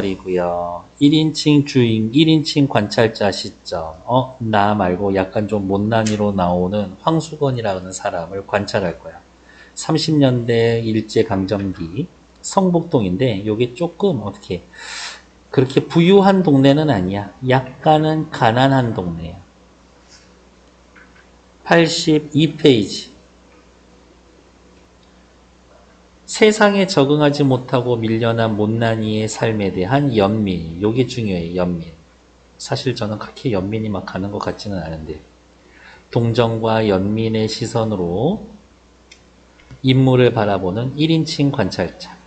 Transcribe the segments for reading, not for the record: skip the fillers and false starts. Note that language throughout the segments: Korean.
이고요. 1인칭 주인, 1인칭 관찰자 시점. 나 말고 약간 좀 못난이로 나오는 황수건이라는 사람을 관찰할 거야. 30년대 일제강점기 성북동인데 요게 조금 어떻게 그렇게 부유한 동네는 아니야. 약간은 가난한 동네야. 82페이지. 세상에 적응하지 못하고 밀려난 못난이의 삶에 대한 연민. 요게 중요해요. 연민. 사실 저는 그렇게 연민이 막 가는 것 같지는 않은데 동정과 연민의 시선으로 인물을 바라보는 1인칭 관찰자.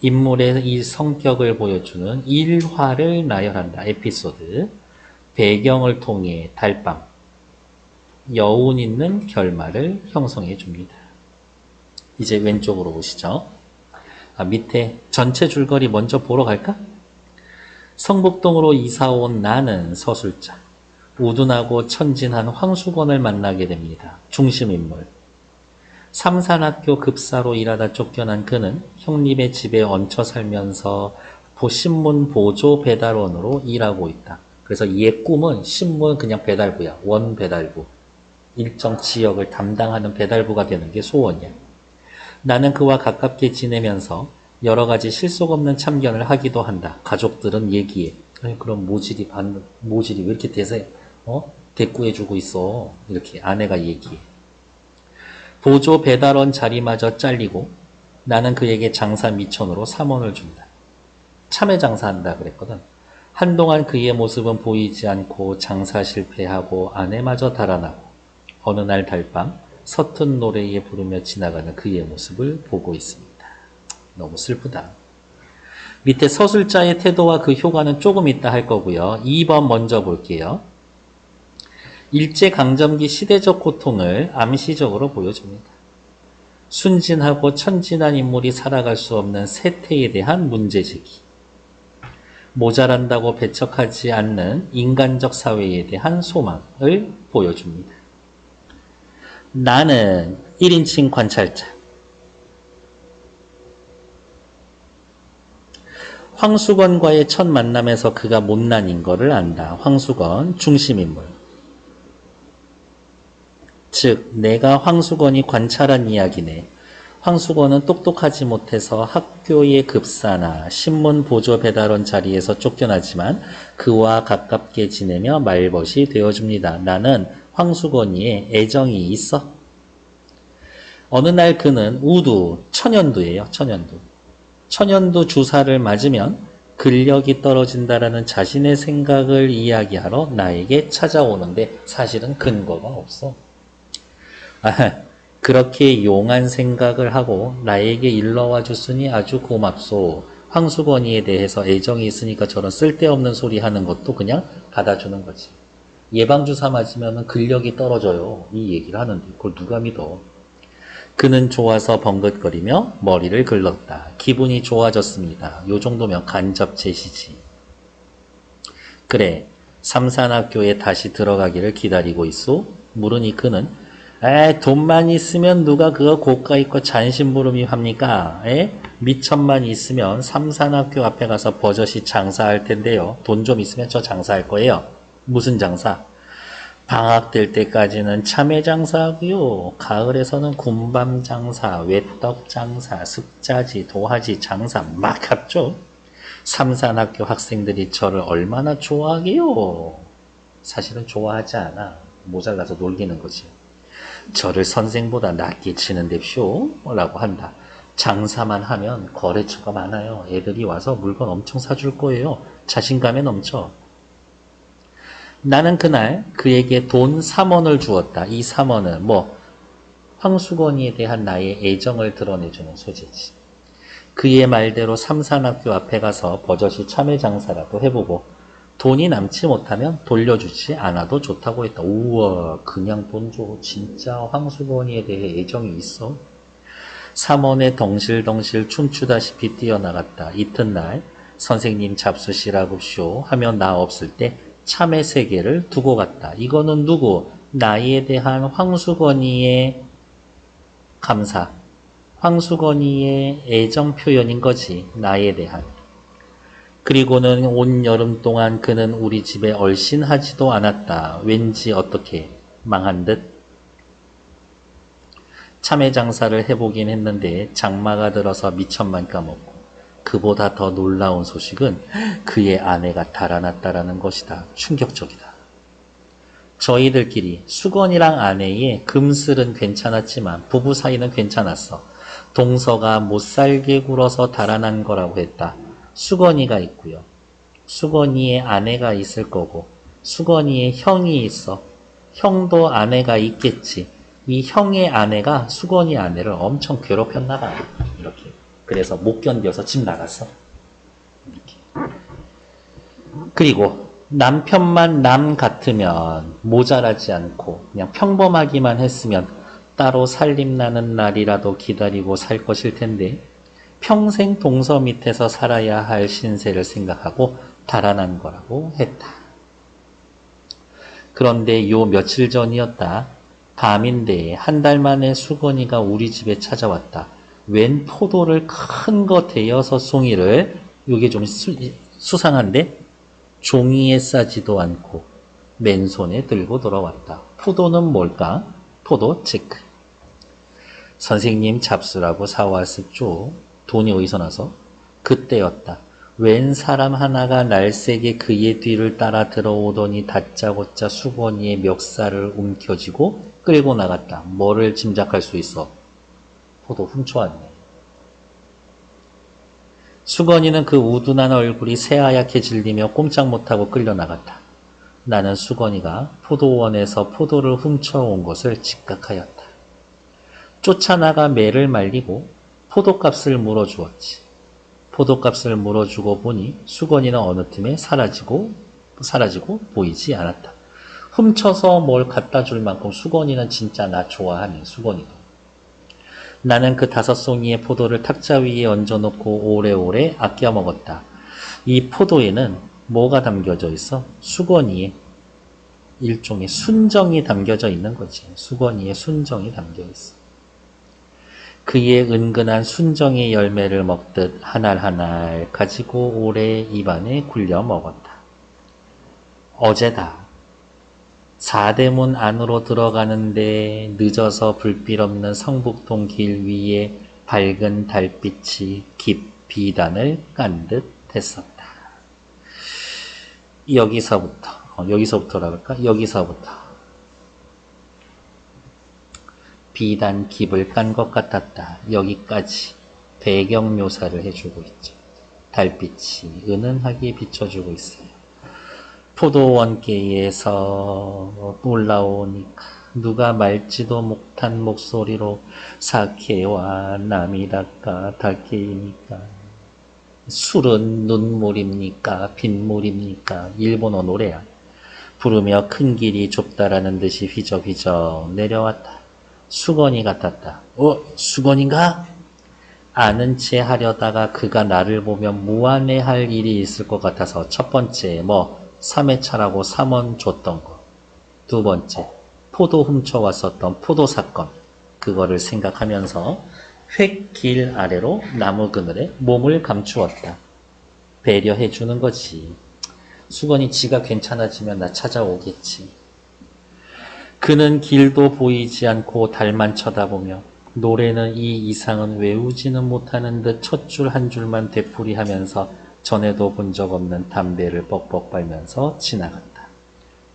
인물의 이 성격을 보여주는 일화를 나열한다. 에피소드. 배경을 통해 달밤. 여운 있는 결말을 형성해 줍니다. 이제 왼쪽으로 보시죠. 밑에 전체 줄거리 먼저 보러 갈까? 성북동으로 이사온 나는 서술자. 우둔하고 천진한 황수건을 만나게 됩니다. 중심인물. 삼산학교 급사로 일하다 쫓겨난 그는 형님의 집에 얹혀 살면서 신문 보조 배달원으로 일하고 있다. 그래서 얘 꿈은 신문 그냥 배달부야. 원 배달부. 일정 지역을 담당하는 배달부가 되는 게 소원이야. 나는 그와 가깝게 지내면서 여러 가지 실속 없는 참견을 하기도 한다. 가족들은 얘기해. 아니, 그럼 모질이 왜 이렇게 대꾸해주고 있어. 이렇게 아내가 얘기해. 보조 배달원 자리마저 잘리고 나는 그에게 장사 미천으로 3원을 준다. 참외 장사한다 그랬거든. 한동안 그의 모습은 보이지 않고 장사 실패하고 아내마저 달아나고 어느 날 달밤 서툰 노래에 부르며 지나가는 그의 모습을 보고 있습니다. 너무 슬프다. 밑에 서술자의 태도와 그 효과는 조금 있다 할 거고요. 2번 먼저 볼게요. 일제강점기 시대적 고통을 암시적으로 보여줍니다. 순진하고 천진한 인물이 살아갈 수 없는 세태에 대한 문제제기. 모자란다고 배척하지 않는 인간적 사회에 대한 소망을 보여줍니다. 나는 1인칭 관찰자. 황수건과의 첫 만남에서 그가 못난인 거를 안다. 황수건 중심인물. 즉 내가 황수건이 관찰한 이야기네. 황수건은 똑똑하지 못해서 학교의 급사나 신문 보조 배달원 자리에서 쫓겨나지만 그와 가깝게 지내며 말벗이 되어줍니다. 나는 황수건이의 애정이 있어. 어느 날 그는 천연두예요. 천연두 주사를 맞으면 근력이 떨어진다라는 자신의 생각을 이야기하러 나에게 찾아오는데 사실은 근거가 없어. 그렇게 용한 생각을 하고 나에게 일러와 줬으니 아주 고맙소. 황수건이에 대해서 애정이 있으니까 저런 쓸데없는 소리 하는 것도 그냥 받아주는 거지. 예방주사 맞으면 근력이 떨어져요. 이 얘기를 하는데 그걸 누가 믿어. 그는 좋아서 벙긋거리며 머리를 긁었다. 기분이 좋아졌습니다. 요 정도면 간접 제시지. 그래, 삼산학교에 다시 들어가기를 기다리고 있소? 물으니 그는 돈만 있으면 누가 그거 고가 있고 잔심부름이 합니까? 미천만 있으면 삼산학교 앞에 가서 버젓이 장사할 텐데요. 돈 좀 있으면 저 장사할 거예요. 무슨 장사? 방학 될 때까지는 참외 장사하고요. 가을에서는 군밤 장사, 외떡 장사, 습자지, 도화지 장사 막 합죠. 삼산학교 학생들이 저를 얼마나 좋아하게요. 사실은 좋아하지 않아. 모자라서 놀리는 거지. 저를 선생보다 낫게 치는데쇼 라고 한다. 장사만 하면 거래처가 많아요. 애들이 와서 물건 엄청 사줄 거예요. 자신감에 넘쳐. 나는 그날 그에게 돈 3원을 주었다. 이 3원은 황수건이에 대한 나의 애정을 드러내주는 소재지. 그의 말대로 삼산학교 앞에 가서 버젓이 참외 장사라도 해보고 돈이 남지 못하면 돌려주지 않아도 좋다고 했다. 우와, 그냥 돈 줘. 진짜 황수건이에 대해 애정이 있어. 3원에 덩실덩실 춤추다시피 뛰어나갔다. 이튿날 선생님 잡수시라고쇼 하며 나 없을 때 참외 3개를 두고 갔다. 이거는 누구? 나에 대한 황수건이의 감사. 황수건이의 애정 표현인 거지. 나에 대한. 그리고는 온 여름 동안 그는 우리 집에 얼씬하지도 않았다. 왠지 어떻게 망한 듯. 참외 장사를 해보긴 했는데 장마가 들어서 미천만 까먹고 그보다 더 놀라운 소식은 그의 아내가 달아났다라는 것이다. 충격적이다. 저희들끼리 수건이랑 아내의 금슬은 괜찮았지만 부부 사이는 괜찮았어. 동서가 못살게 굴어서 달아난 거라고 했다. 수건이가 있고요. 수건이의 아내가 있을 거고 수건이의 형이 있어. 형도 아내가 있겠지. 이 형의 아내가 수건이 아내를 엄청 괴롭혔나 봐요. 이렇게. 그래서 못 견뎌서 집 나갔어. 이렇게. 그리고 남편만 남 같으면 모자라지 않고 그냥 평범하기만 했으면 따로 살림나는 날이라도 기다리고 살 것일 텐데 평생 동서 밑에서 살아야 할 신세를 생각하고 달아난 거라고 했다. 그런데 요 며칠 전이었다. 밤인데 한 달 만에 수건이가 우리 집에 찾아왔다. 웬 포도를 큰 거 대여섯 송이를, 이게 좀 수상한데 종이에 싸지도 않고 맨손에 들고 돌아왔다. 포도는 뭘까? 포도 체크. 선생님 잡수라고 사왔었죠. 돈이 어디서 나서? 그때였다. 웬 사람 하나가 날쌔게 그의 뒤를 따라 들어오더니 다짜고짜 수건이의 멱살을 움켜쥐고 끌고 나갔다. 뭐를 짐작할 수 있어? 포도 훔쳐왔네. 수건이는 그 우둔한 얼굴이 새하얗게 질리며 꼼짝 못하고 끌려나갔다. 나는 수건이가 포도원에서 포도를 훔쳐온 것을 직각하였다. 쫓아나가 매를 말리고 포도값을 물어주었지. 포도값을 물어주고 보니 수건이는 어느 틈에 사라지고 보이지 않았다. 훔쳐서 뭘 갖다 줄 만큼 수건이는 진짜 나 좋아하네. 수건이도. 나는 그 5송이의 포도를 탁자 위에 얹어놓고 오래오래 아껴 먹었다. 이 포도에는 뭐가 담겨져 있어? 수건이의 일종의 순정이 담겨져 있는 거지. 수건이의 순정이 담겨 있어. 그의 은근한 순정의 열매를 먹듯 하날하날 가지고 오래 입안에 굴려 먹었다. 어제다. 사대문 안으로 들어가는데 늦어서 불빛 없는 성북동 길 위에 밝은 달빛이 비단을 깐 듯 했었다. 여기서부터라 할까? 여기서부터. 비단 깁을 깐 것 같았다. 여기까지 배경 묘사를 해주고 있죠. 달빛이 은은하게 비춰주고 있어요. 포도원께에서 올라오니까 누가 말지도 못한 목소리로 사케와 나미다까 다케이니까 술은 눈물입니까 빗물입니까? 일본어 노래야. 부르며 큰 길이 좁다라는 듯이 휘적휘적 내려왔다. 수건이 같았다. 수건인가? 아는 체 하려다가 그가 나를 보면 무안해할 일이 있을 것 같아서 첫 번째 3회차라고 3원 줬던 거. 두 번째, 포도 훔쳐왔었던 포도 사건. 그거를 생각하면서 획길 아래로 나무 그늘에 몸을 감추었다. 배려해주는 거지. 수건이 지가 괜찮아지면 나 찾아오겠지. 그는 길도 보이지 않고 달만 쳐다보며 노래는 이 이상은 외우지는 못하는 듯 첫 줄 한 줄만 되풀이하면서 전에도 본 적 없는 담배를 뻑뻑 빨면서 지나갔다.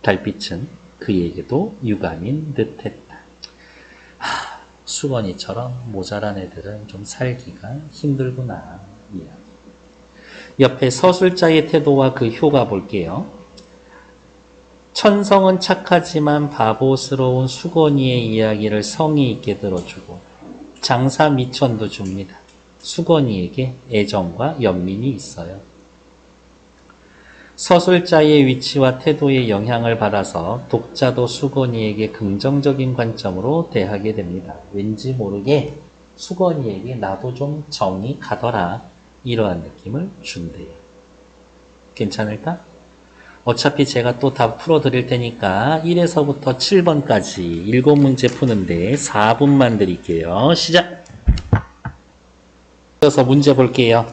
달빛은 그에게도 유감인 듯했다. 수건이처럼 모자란 애들은 좀 살기가 힘들구나. 이야기. 옆에 서술자의 태도와 그 효가 볼게요. 천성은 착하지만 바보스러운 수건이의 이야기를 성의 있게 들어주고 장사 미천도 줍니다. 수건이에게 애정과 연민이 있어요. 서술자의 위치와 태도의 영향을 받아서 독자도 수건이에게 긍정적인 관점으로 대하게 됩니다. 왠지 모르게 수건이에게 나도 좀 정이 가더라. 이러한 느낌을 준대요. 괜찮을까? 어차피 제가 또 다 풀어드릴 테니까 1에서부터 7번까지 7문제 푸는데 4분만 드릴게요. 시작! 이어서 문제 볼게요.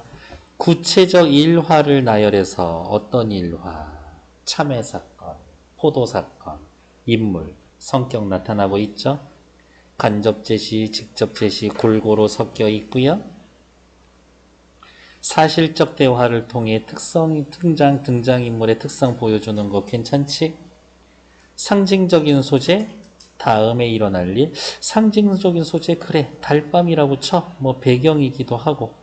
구체적 일화를 나열해서 어떤 일화, 참회 사건, 포도 사건, 인물, 성격 나타나고 있죠. 간접 제시, 직접 제시 골고루 섞여 있고요. 사실적 대화를 통해 등장인물의 특성 보여주는 거 괜찮지? 상징적인 소재, 다음에 일어날 일. 상징적인 소재, 그래, 달밤이라고 쳐. 뭐 배경이기도 하고.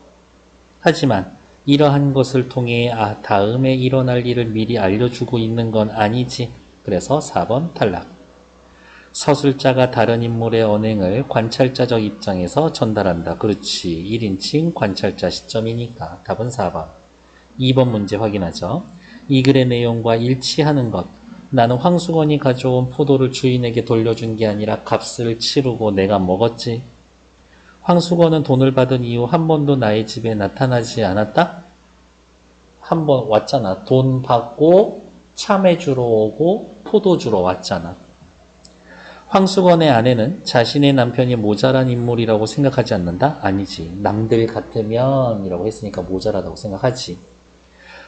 하지만 이러한 것을 통해 다음에 일어날 일을 미리 알려주고 있는 건 아니지. 그래서 4번 탈락. 서술자가 다른 인물의 언행을 관찰자적 입장에서 전달한다. 그렇지. 1인칭 관찰자 시점이니까. 답은 4번. 2번 문제 확인하죠. 이 글의 내용과 일치하는 것. 나는 황수건이 가져온 포도를 주인에게 돌려준 게 아니라 값을 치르고 내가 먹었지. 황수건은 돈을 받은 이후 한 번도 나의 집에 나타나지 않았다? 한 번 왔잖아. 돈 받고 참외 주러 오고 포도 주러 왔잖아. 황수건의 아내는 자신의 남편이 모자란 인물이라고 생각하지 않는다? 아니지. 남들 같으면 이라고 했으니까 모자라다고 생각하지.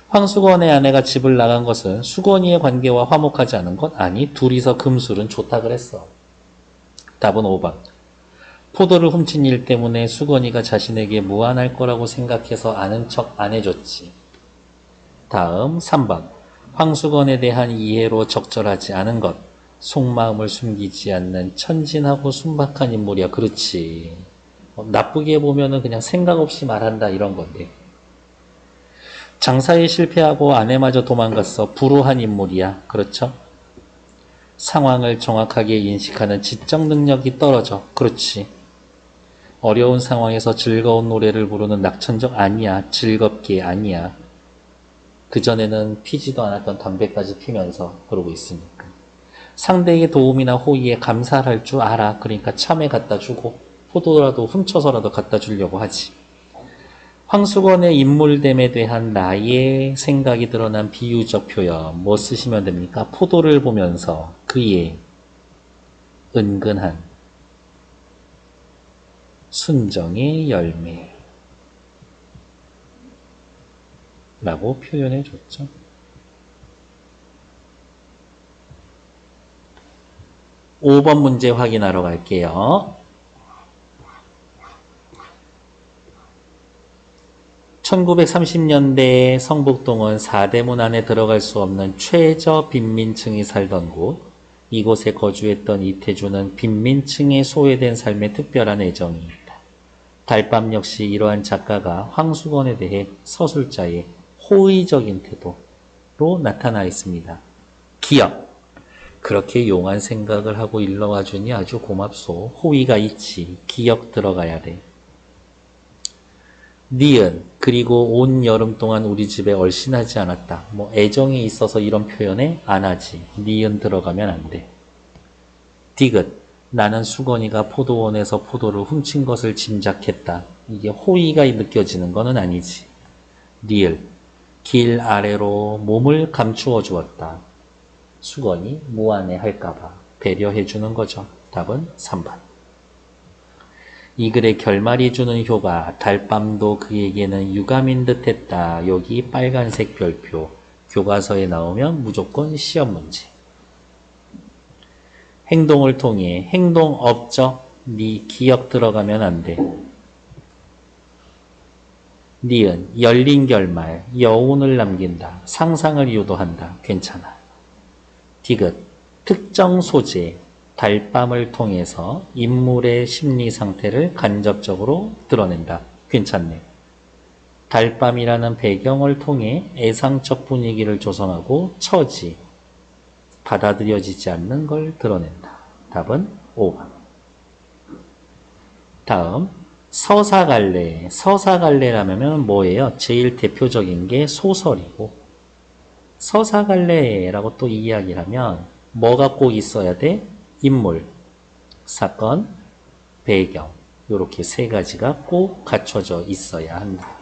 황수건의 아내가 집을 나간 것은 수건이의 관계와 화목하지 않은 것? 아니, 둘이서 금술은 좋다 그랬어. 답은 5번. 포도를 훔친 일 때문에 수건이가 자신에게 무안할 거라고 생각해서 아는 척 안 해줬지. 다음 3번. 황수건에 대한 이해로 적절하지 않은 것. 속마음을 숨기지 않는 천진하고 순박한 인물이야. 그렇지. 나쁘게 보면은 그냥 생각 없이 말한다 이런 건데. 장사에 실패하고 아내마저 도망갔어. 불우한 인물이야. 그렇죠? 상황을 정확하게 인식하는 지적 능력이 떨어져. 그렇지. 어려운 상황에서 즐거운 노래를 부르는 낙천적 아니야. 즐겁게 아니야. 그전에는 피지도 않았던 담배까지 피면서 그러고 있으니까. 상대에게 도움이나 호의에 감사를 할 줄 알아. 그러니까 참외 갖다 주고 포도라도 훔쳐서라도 갖다 주려고 하지. 황수건의 인물됨에 대한 나의 생각이 드러난 비유적 표현 뭐 쓰시면 됩니까? 포도를 보면서 그의 은근한 순정의 열매 라고 표현해 줬죠. (5번) 문제 확인하러 갈게요. 1930년대 성북동은 사대문 안에 들어갈 수 없는 최저 빈민층이 살던 곳. 이곳에 거주했던 이태주는 빈민층에 소외된 삶에 특별한 애정이 있다. 달밤 역시 이러한 작가가 황수건에 대해 서술자의 호의적인 태도로 나타나 있습니다. 기억. 그렇게 용한 생각을 하고 일러와 주니 아주 고맙소. 호의가 있지. 기억 들어가야 돼. 니은. 그리고 온 여름 동안 우리 집에 얼씬하지 않았다. 뭐 애정이 있어서 이런 표현에 안 하지. 니은 들어가면 안 돼. 디귿. 나는 수건이가 포도원에서 포도를 훔친 것을 짐작했다. 이게 호의가 느껴지는 거는 아니지. 리을. 길 아래로 몸을 감추어 주었다. 수건이 무안해 할까봐 배려해 주는 거죠. 답은 3번. 이 글의 결말이 주는 효과. 달밤도 그에게는 유감인 듯 했다. 여기 빨간색 별표. 교과서에 나오면 무조건 시험 문제. 행동을 통해. 행동 업적. 니 기억 들어가면 안 돼. 니은. 열린 결말. 여운을 남긴다. 상상을 유도한다. 괜찮아. 디귿. 특정 소재. 달밤을 통해서 인물의 심리 상태를 간접적으로 드러낸다. 괜찮네. 달밤이라는 배경을 통해 애상적 분위기를 조성하고 처지, 받아들여지지 않는 걸 드러낸다. 답은 5번. 다음 서사갈래. 서사갈래라면 뭐예요? 제일 대표적인 게 소설이고, 서사갈래라고 또 이야기를 하면 뭐가 꼭 있어야 돼? 인물, 사건, 배경 이렇게 세 가지가 꼭 갖춰져 있어야 한다.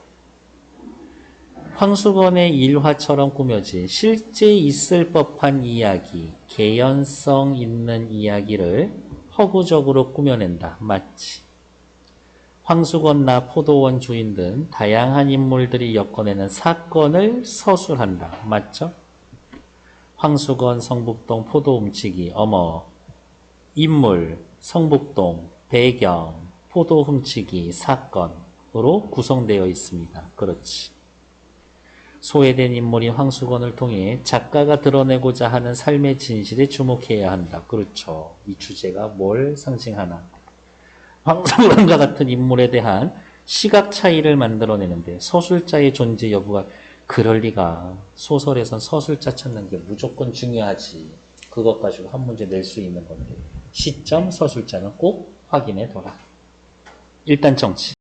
황수건의 일화처럼 꾸며진 실제 있을 법한 이야기, 개연성 있는 이야기를 허구적으로 꾸며낸다. 맞지? 황수건나 포도원 주인 등 다양한 인물들이 엮어내는 사건을 서술한다. 맞죠? 황수건, 성북동, 포도 훔치기, 어머, 인물, 성북동, 배경, 포도 훔치기, 사건으로 구성되어 있습니다. 그렇지. 소외된 인물인 황수건을 통해 작가가 드러내고자 하는 삶의 진실에 주목해야 한다. 그렇죠. 이 주제가 뭘 상징하나? 황수건과 같은 인물에 대한 시각 차이를 만들어내는데 서술자의 존재 여부가 그럴 리가. 소설에선 서술자 찾는 게 무조건 중요하지. 그것 가지고 한 문제 낼 수 있는 건데 시점 서술자는 꼭 확인해 둬라. 일단 정치.